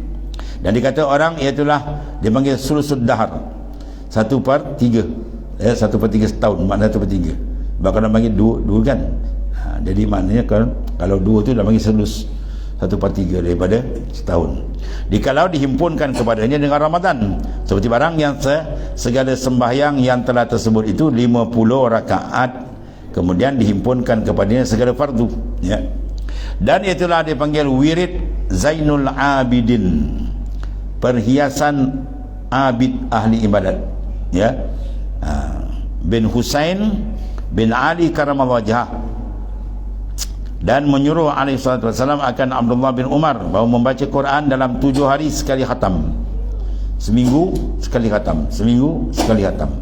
Dan dikata orang iaitulah dipanggil sulusud dahar, 1/3. Ya, 1/3 setahun, makna 1/3. Bahkan dia panggil dua kan. Jadi maknanya kalau 2 tu dah panggil sulus, 1/3 daripada setahun. Dikalau dihimpunkan kepadanya dengan Ramadan, seperti barang yang segala sembahyang yang telah tersebut itu 50 rakaat, kemudian dihimpunkan kepadanya segala fardu, ya. Dan itulah dipanggil wirid Zainul Abidin, perhiasan abid ahli ibadat, ya. Bin Husain bin Ali karamallahu wajhah. Dan menyuruh alaihi salatu wasallam akan Abdullah bin Umar bahawa membaca Quran dalam 7 hari sekali khatam, seminggu sekali khatam, seminggu sekali khatam.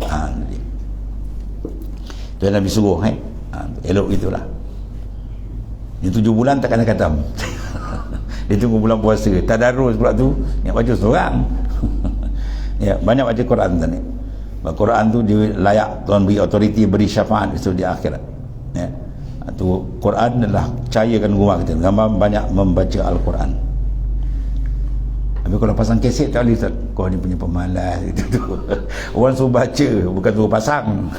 Itu yang Nabi suruh, elok itulah. Ini 7 bulan tak kena khatam. Dia tunggu bulan puasa, tadarus pula tu yang baca seorang. Ya, banyak baca Quran tadi. Quran tu dia layak Tuhan beri autoriti, beri syafaat itu di akhirat. Ya. Itu Quran adalah cahayakan rumah kita. Gambar banyak membaca Al-Quran. Tapi kalau pasang kaset tak boleh, Ustaz. Kau ni punya pemalas gitu tu. Orang suruh baca, bukan suruh pasang.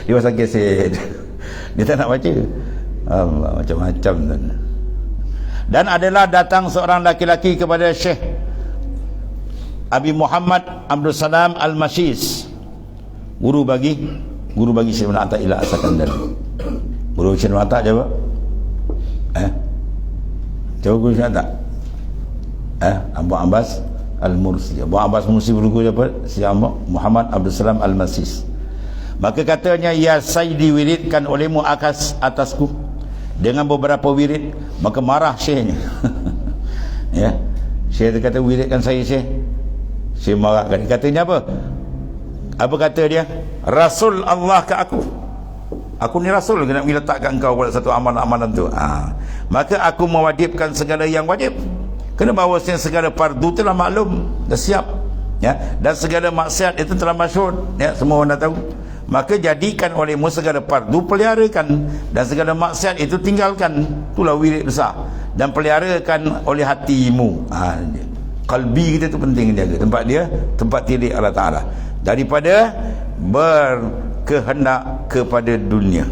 Dia pasang kaset. Dia tak nak baca. Allah, macam-macam tu. Dan adalah datang seorang laki-laki kepada Syekh Abi Muhammad Abdul Salam Al-Mashis, guru bagi Syekh Ibn Athaillah As-Sakandari. Guru Syekh Ibn Athaillah je apa? Tahu guru tak? Abu Abbas Al-Mursi. Abu Abbas Mursi berguru apa? Syekh Muhammad Abdul Salam Al-Masis. Maka katanya, ya Sayyidi, wiridkan olehmu atasku dengan beberapa wirid. Maka marah syekhnya. Ya, syekh kata, wiridkan saya syekh. Syekh marah. Katanya apa? Apa kata dia? Rasul Allah ke aku. Aku ni Rasul, nak letakkan kau buat satu amalan-amalan tu. Maka aku mewajibkan segala yang wajib. Kena bahawasanya segala fardu telah maklum, dah siap, ya, dan segala maksiat itu telah masyhur, ya, semua orang dah tahu. Maka jadikan olehmu segala fardu, peliharakan, dan segala maksiat itu tinggalkan. Itulah wirid besar. Dan peliharakan oleh hatimu. Kalbi kita tu penting jaga. Tempat dia, tempat tilik Allah Ta'ala. Daripada berkehendak kepada dunia,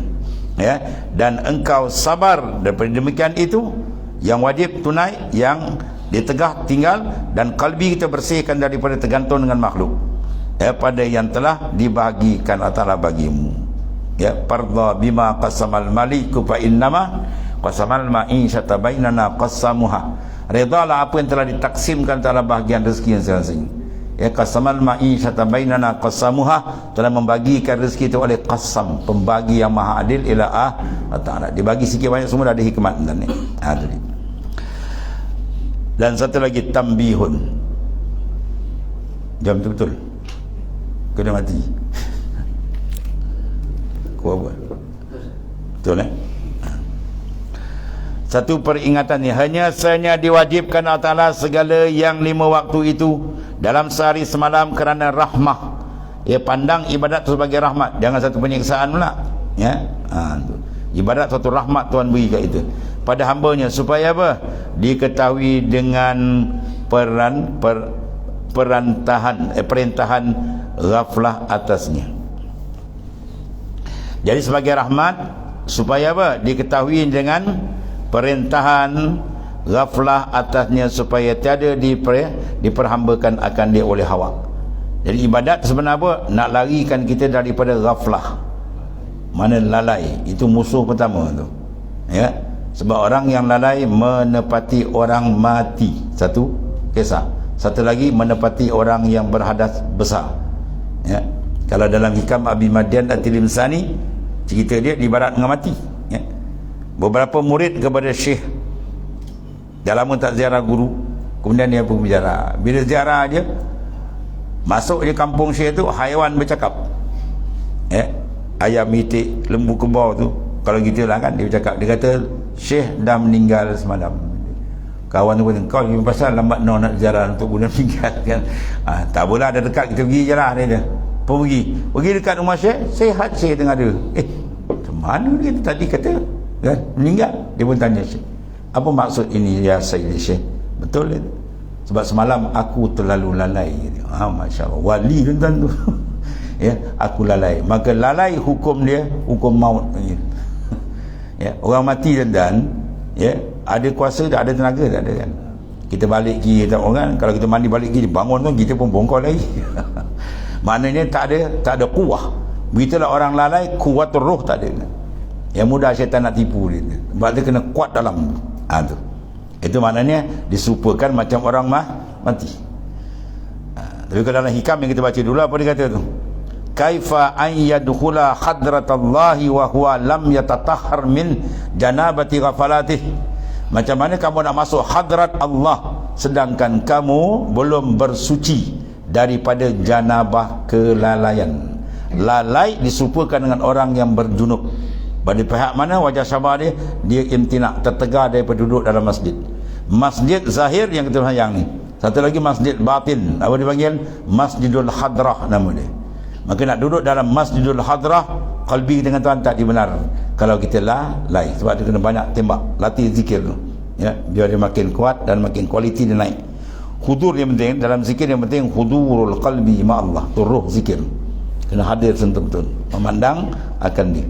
ya, dan engkau sabar daripada demikian itu, yang wajib tunai, yang ditegah tinggal, dan kalbi kita bersihkan daripada tergantung dengan makhluk, ya, pada yang telah dibagikan Allah Ta'ala bagimu. Ya, fardha bima qasamal maliku fa innama qasamal ma'isyata bainana qasamuha. Redalah apa yang telah ditaksimkan Allah bahagian rezeki yang masing-masing. Ya, qasamal ma'isyata bainana qasamuha, telah membagikan rezeki itu oleh qasam, pembagi yang maha adil, ila Allah Ta'ala. Dibagi sikit banyak semua dah ada hikmat dalam ni. Tadi. Dan satu lagi, tambihun. Jam tu betul kena mati. Kau apa? Betul Satu peringatan ni, hanya sahaja diwajibkan Allah Ta'ala segala yang 5 waktu itu dalam sehari semalam kerana rahmah. Ya, pandang ibadat itu sebagai rahmat, jangan satu penyiksaan pula, ya. Ibadat suatu rahmat Tuhan beri kat itu pada hambanya, supaya apa? Diketahui dengan perintahan ghaflah atasnya. Jadi sebagai rahmat, supaya apa? Diketahui dengan perintahan ghaflah atasnya, supaya tiada diperhambakan akan dia oleh hawa. Jadi ibadat sebenarnya apa? Nak larikan kita daripada ghaflah, mana lalai. Itu musuh pertama tu, ya. Sebab orang yang lalai menepati orang mati, satu kisah. Satu lagi, menepati orang yang berhadas besar, ya. Kalau dalam Hikam Abi Madian At-Tilimsani, cerita dia ibarat dengan mati, ya. Beberapa murid kepada Syekh dah lama tak ziarah guru, kemudian dia pun berziarah. Bila ziarah dia, masuk je kampung Syekh tu, haiwan bercakap, ya. Ayam, itik, lembu kerbau tu, kalau gitu lah kan, dia bercakap. Dia kata Syekh dah meninggal semalam. Kawan tu pun, kau ni pasal lambat nak ziarah untuk guna meninggal kan. Tak boleh, ada dekat, kita pergi je lah. Dia pergi dekat rumah Syekh, sihat Syekh tengah ada. Macam mana dia tadi kata kan, meninggal? Dia pun tanya Syekh, apa maksud ini ya Sayyidi Syekh? Betul dia, sebab semalam aku terlalu lalai. Masya Allah, wali tuan-tuan tu. Ya, aku lalai. Maka lalai hukum dia hukum maut. Ya, orang mati tuan-tuan, ya, ada kuasa tak, ada tenaga tak, ada kan. Kita balik kiri tak orang, kalau kita mandi balik kiri, bangun tu kita pun bongkol lagi. Maknanya tak ada kuah. Begitulah orang lalai, kuat roh tak ada. Yang mudah syaitan nak tipu dia, sebab dia kena kuat dalam tu. Itu maknanya diserupakan macam orang mati. Tapi kalau dalam Hikam yang kita baca dulu, apa dia kata tu? Kaifa an yadkhula hadratallahi wa huwa lam yatatahhar min janabati ghafalatih. Macam mana kamu nak masuk hadrat Allah sedangkan kamu belum bersuci daripada janabah kelalaian. Lalai diserupakan dengan orang yang berjunub. Pada pihak mana wajah syabah dia imtina', tertegar daripada duduk dalam masjid. Masjid zahir yang kita sayang ni. Satu lagi masjid batin, apa dipanggil? Masjidul Hadrah nama dia. Maka nak duduk dalam Masjidul Hadrah, qalbi dengan Tuhan tak dibenar kalau kita lalai. Sebab dia kena banyak tembak, latih zikir tu, ya, biar dia makin kuat dan makin kualiti dia naik. Hudur yang penting dalam zikir, yang penting hudurul qalbi ma Allah, tu roh zikir kena hadir betul-betul, memandang akan dia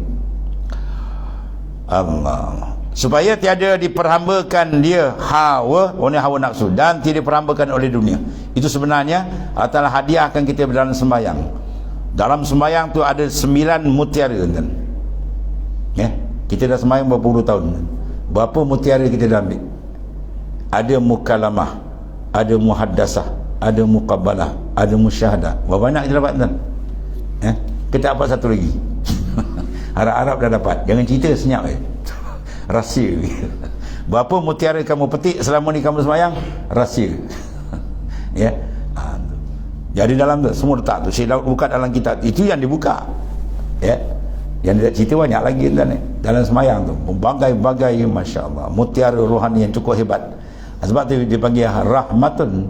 Allah, supaya tiada diperhambakan dia hawa nafsu, dan tidak diperhambakan oleh dunia. Itu sebenarnya Allah Ta'ala hadiahkan kita dalam sembahyang. Dalam sembahyang tu ada 9 mutiara kan? Ya, kita dah sembahyang berapa puluh tahun, berapa mutiara kita dah ambil, ada mukalamah, ada muhaddasah, ada muqabbalah, ada musyahadah. Berapa banyak kita dapat tuan? Kita dapat satu lagi. Harap-harap dah dapat. Jangan cerita senyap rahsia. Berapa mutiara kamu petik selama ni kamu sembahyang? Rahsia. Ya. Jadi dalam tu semua letak tu. Saya buka dalam kitab. Itu yang dibuka. Ya. Yang dia cerita banyak lagi dalam sembahyang tu. Berbagai-bagai, masya-Allah, mutiara rohani yang cukup hebat. Sebab tu dipanggil rahmatun.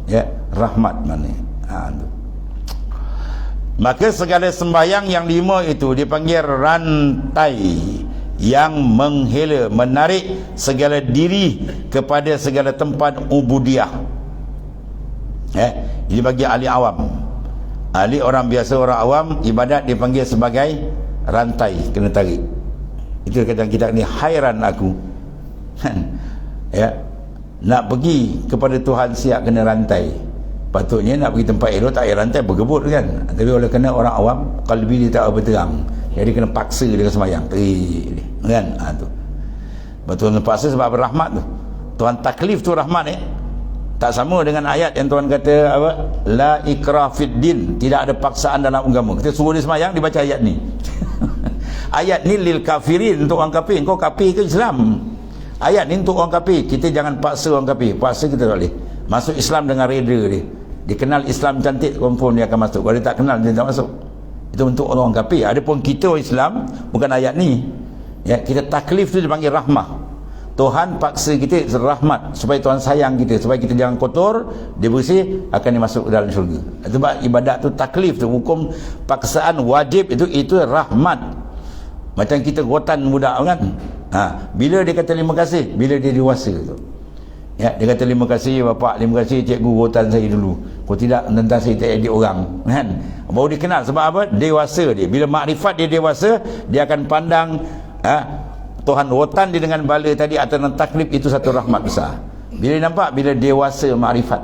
Ya, rahmat mana. Tu. Maka segala sembahyang yang 5 itu dipanggil rantai yang menghela, menarik segala diri kepada segala tempat ubudiyah. Ini bagi ahli awam. Ahli orang biasa, orang awam, ibadat dipanggil sebagai rantai, kena tarik. Itu kadang kita ni hairan aku. Ya. Nak pergi kepada Tuhan siap kena rantai. Patutnya nak pergi tempat elok tak payah rantai, bergebut kan. Tapi oleh kerana orang awam, kalbi dia tak berterang, jadi kena paksa dia sembahyang. Kan? Tu. Betul paksa sebab berrahmat tu. Tuhan taklif tu rahmat Tak sama dengan ayat yang Tuhan kata apa? La ikrah fid din, tidak ada paksaan dalam agama. Kita suruh dia sembahyang, dibaca ayat ni. Ayat ni lil kafirin, untuk orang kafir. Kau kafir ke Islam? Ayat ni untuk orang kafir. Kita jangan paksa orang kafir. Paksa kita tak boleh. Masuk Islam dengan reda dia. Dia kenal Islam cantik, confirm dia akan masuk. Kalau dia tak kenal, dia tak masuk. Itu untuk orang kafir. Adapun kita orang Islam, bukan ayat ni. Ya, kita taklif tu dipanggil rahmah. Tuhan paksa kita rahmat supaya Tuhan sayang kita, supaya kita jangan kotor, dia bersih, akan dimasuk ke dalam syurga. Sebab ibadat tu taklif tu, hukum paksaan wajib itu rahmat. Macam kita rotan budak kan. Bila dia kata terima kasih? Bila dia dewasa tu. Ya, dia kata terima kasih bapak, terima kasih cikgu rotan saya dulu. Kalau tidak, tentang saya tak edit orang kan. Baru dia kenal. Sebab apa? Dewasa dia. Bila makrifat dia dewasa, dia akan pandang Tuhan rotan dia dengan bala tadi atau dengan taklif, itu satu rahmat besar. Bila nampak, bila dewasa makrifat.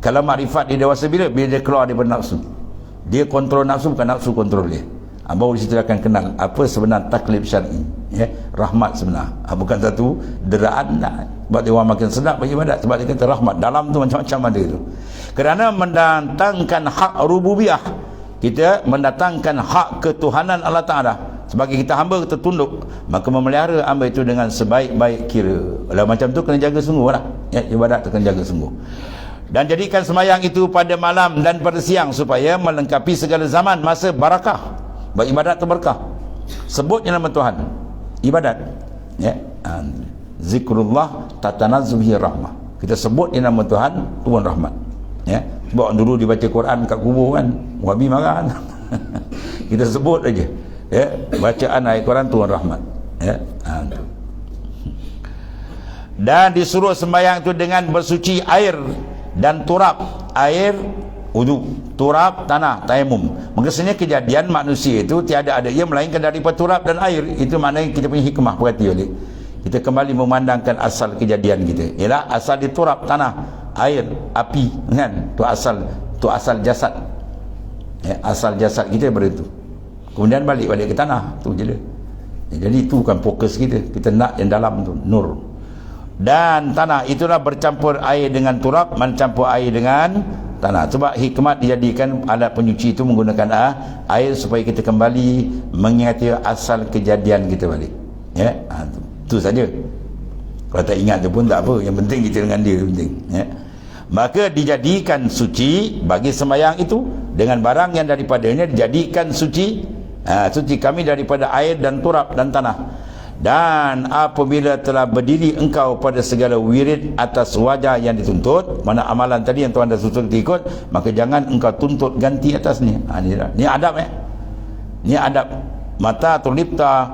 Kalau makrifat dia dewasa bila dia keluar daripada nafsu. Dia kontrol nafsu, bukan nafsu kontrol dia. Baru di situ akan kenal apa sebenar taklif syar'i, ya, rahmat sebenar. Bukan satu deraan. Sebab dia orang makin sedap beribadat, sebab dia kata rahmat. Dalam tu macam-macam ada tu. Kerana mendatangkan hak rububiyah, kita mendatangkan hak ketuhanan Allah Ta'ala. Sebagai kita hamba, kita tunduk, maka memelihara hamba itu dengan sebaik-baik kira. Kalau macam tu kena jaga sungguh lah, ya, ibadat tu kena jaga sungguh. Dan jadikan sembahyang itu pada malam dan pada siang, supaya melengkapi segala zaman, masa barakah. Beribadat tu berkah. Sebutnya nama Tuhan, ibadat, ya. Zikrullah tatanazzu bihi rahmah. Kita sebut nama Tuhan, turun rahmat, ya. Sebab dulu dibaca Quran kat kubur kan, Wahabi marah kan. Kita sebut aja, ya, bacaan ayat Quran turun rahmat, ya. Dan disuruh sembahyang itu dengan bersuci air dan turab. Air wudu, turab tanah, tayamum. Maksudnya kejadian manusia itu tiada ada ia melainkan daripada turab dan air. Itu maknanya kita punya hikmah, perhati oleh kita kembali memandangkan asal kejadian kita. Ialah asal di turab, tanah, air, api, kan? Tu asal jasad. Ya, asal jasad kita beritu. Kemudian balik ke tanah, tu je dia. Jadi itu bukan fokus kita. Kita nak yang dalam tu, nur. Dan tanah itulah bercampur air dengan turab, mencampur air dengan tanah. Sebab hikmat dijadikan alat penyuci itu menggunakan air supaya kita kembali mengingati asal kejadian kita balik. Ya, itu saja. Kalau tak ingat tu pun tak apa. Yang penting kita dengan dia penting. Ya. Maka dijadikan suci bagi sembahyang itu dengan barang yang daripadanya dijadikan suci. Suci kami daripada air dan turab dan tanah. Dan apabila telah berdiri engkau pada segala wirid atas wajah yang dituntut, mana amalan tadi yang Tuhan dah susun ikut, maka jangan engkau tuntut ganti atasnya. Ni adab, ya. Ni adab. Mata tulipta,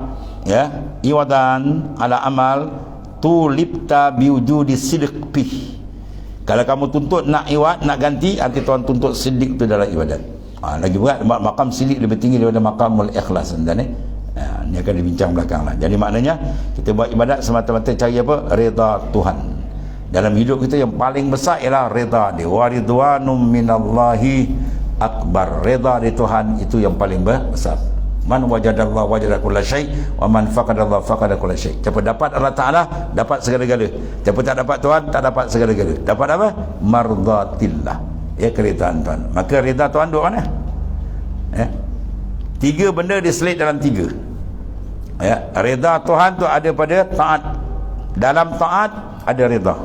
ya, iwadan ala amal tulipta biwujudi sidq pih. Kalau kamu tuntut nak iwad, nak ganti, arti Tuhan tuntut sidq tu dalam ibadat. Lagi berat, makam sidq lebih tinggi daripada makamul ikhlas. Ini akan dibincang belakang lah. Jadi maknanya kita buat ibadat semata-mata cari apa? Reda Tuhan. Dalam hidup kita yang paling besar ialah reda dia. Wa ridwanum minallahi akbar. Reda di Tuhan itu yang paling besar. Man wajadallah wajada kulla syai' wa man faqadallah faqada kulla syai'. Siapa dapat Allah Taala dapat segala-gala. Siapa tak dapat Tuhan tak dapat segala-gala. Dapat apa? Mardatillah. Ya, keridaan Tuhan. Maka rida Tuhan duduk mana? Ya. 3 benda diselit dalam 3. Ya, rida Tuhan tu ada pada taat. Dalam taat ada rida.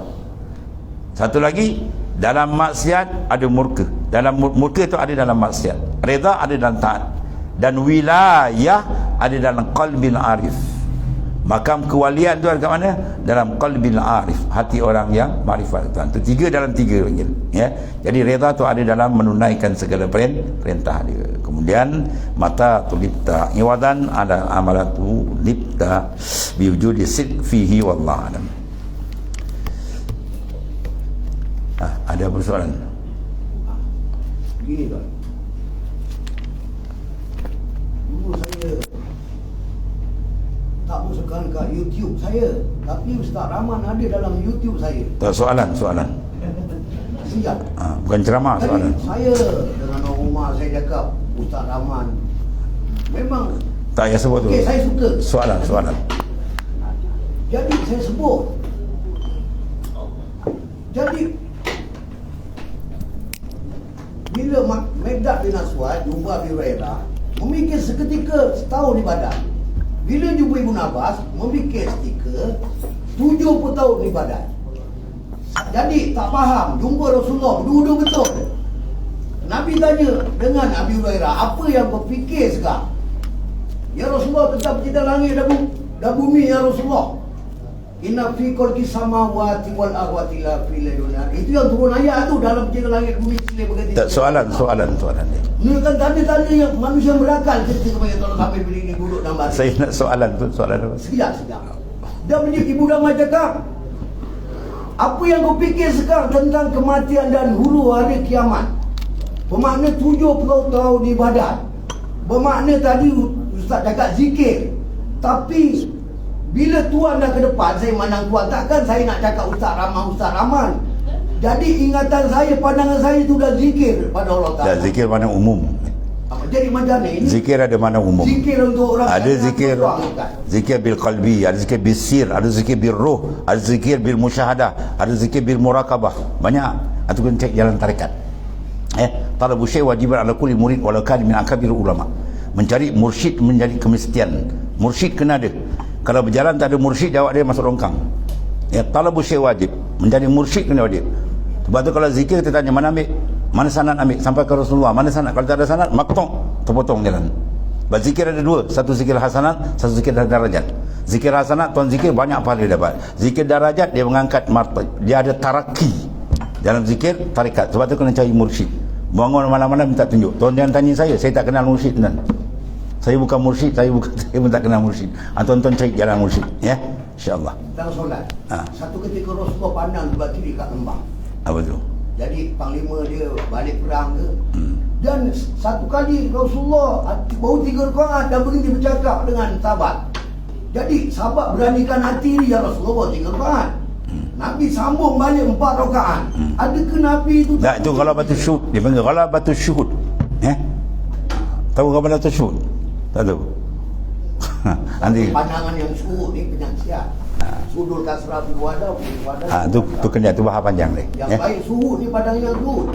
Satu lagi, dalam maksiat ada murka. Dalam murka itu ada dalam maksiat. Rida ada dalam taat. Dan wilayah ada dalam qalbil arif. Makam kewalian tu ada kat mana? Dalam qalbil arif, hati orang yang makrifat Tuhan. Itu 3 dalam 3 panggil. Ya. Jadi rida tu ada dalam menunaikan segala perintah dia. Kemudian mata tulipta iwadan ada amalatu lipta biwujudi sid fihi wallahu alam. Ada persoalan?
Begini Tuan, dulu saya tak masukkan ke YouTube saya, tapi Ustaz Rahman ada dalam YouTube saya.
Tak, soalan.
Siap.
Bukan ceramah,
Jadi
soalan.
saya dengan orang rumah saya cakap Ustaz Rahman memang
Tak payah sebut tu.
okey, saya suka.
Soalan.
Jadi saya sebut. Jadi bila Megdad bin Aswad jumpa Abu Hurairah, memikir seketika setahun ibadah. Bila jumpa Ibn Abbas, memikir seketika 70 tahun ibadah. Jadi tak faham, jumpa Rasulullah dua-dua betul. Nabi tanya dengan Abu Hurairah, apa yang kau fikir sekarang? Ya Rasulullah, tentang pencipta langit dan bumi ya Rasulullah. Inna fi khalqis samawati wal ardi la fil dunya. Itu yang turun ayat tu dalam pencipta langit bumi silih berganti.
Tak, soalan dia.
Ini kan tanda-tanda yang manusia berakal ketika kepada tolong sampai bila ini duduk dalam batin.
Saya nak soalan apa?
Sekejap. Dan menjadi Ibu Damai cakap, apa yang kau fikir sekarang tentang kematian dan hulu hari kiamat? Bermakna 70 tahun ibadat. Bermakna tadi Ustaz cakap zikir. Tapi bila Tuhan dah ke depan, saya mandang Tuhan, takkan saya nak cakap Ustaz Rahman. Jadi ingatan saya, pandangan saya itu dah zikir pada Allah Ta'ala.
Dan zikir mana umum.
Jadi macam ni,
Zikir ada mana umum.
zikir untuk orang
Ada
yang
zikir
berdoa, bukan?
zikir bil qalbi, ada zikir bil sir, ada zikir bil ruh, ada zikir bil musyahadah, ada zikir bil muraqabah. Banyak. Itu kena cek jalan tarekat. Talabu syai' wajiban ala kulli murid walau kana min akabir ulama. Mencari mursyid menjadi kemestian. Mursyid kena ada. Kalau berjalan tak ada mursyid, jawab dia masuk longkang. Talabu syai' wajib. Menjadi mursyid kena ada. Sebab tu kalau zikir kita tanya mana ambil? Mana sanad ambil? Sampai ke Rasulullah. Mana sanad? Kalau tak ada sanad, maktong, terpotong jalan. Sebab zikir ada 2. Satu zikir hasanat, satu zikir darajat. Zikir hasanat, tuan zikir banyak pahala dia dapat. Zikir darajat, dia mengangkat martabat. Dia ada taraki dalam zikir tarikat. Sebab tu kena cari mursyid. Bangun mana-mana minta tunjuk. Tuan jangan tanya saya tak kenal mursyid. Saya bukan mursyid, saya pun tak kenal mursyid. Tuan-tuan cari jalan mursyid. Ya, insyaAllah.
Dan solat. Satu ketika Rasulullah pandang sebelah kiri kat lembah.
Apa tu?
Jadi panglima dia balik perang ke. Dan satu kali Rasulullah baru 3 rakaat dan berhenti bercakap dengan sahabat. Jadi sahabat beranikan hati dia, ya Rasulullah 3 rakaat. Nabi sambung balik 4 rakaat. Adakah Nabi itu
tak, itu kalau batu syuhud. Dia panggil kalau batu syuhud. Tahu kalau batu syuhud? Tak tahu. Nanti
pandangan yang suhud ni penyaksian. Sudul kasrah bil wadah.
tu kena tu bahas panjang ni.
Yang baik suhud ni pandangan yang suhud.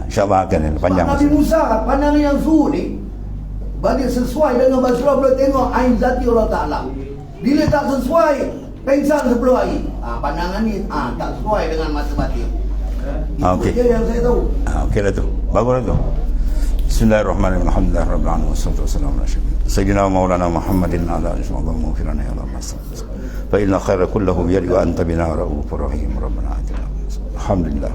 InsyaAllah akan panjang.
Nabi Musa pandangan yang suhud ni bagi sesuai dengan Rasulullah boleh tengok ain zati Allah Ta'ala. Bila tak sesuai, pengsan 10 hari. Pandangan ni tak sesuai dengan mata batin.
Okey.
Itu je yang saya tahu.
Okey lah tu. Baguslah tu. Bismillahirrahmanirrahim. Alhamdulillah rabbil alamin wassalatu wassalamu ala sayyidina maulana Muhammadin ala alihi wa sahbihi ya Allah. Fa inna khaira kullahu bi yadi wa anta bina raufur rahim. Rabbana atina. Alhamdulillah.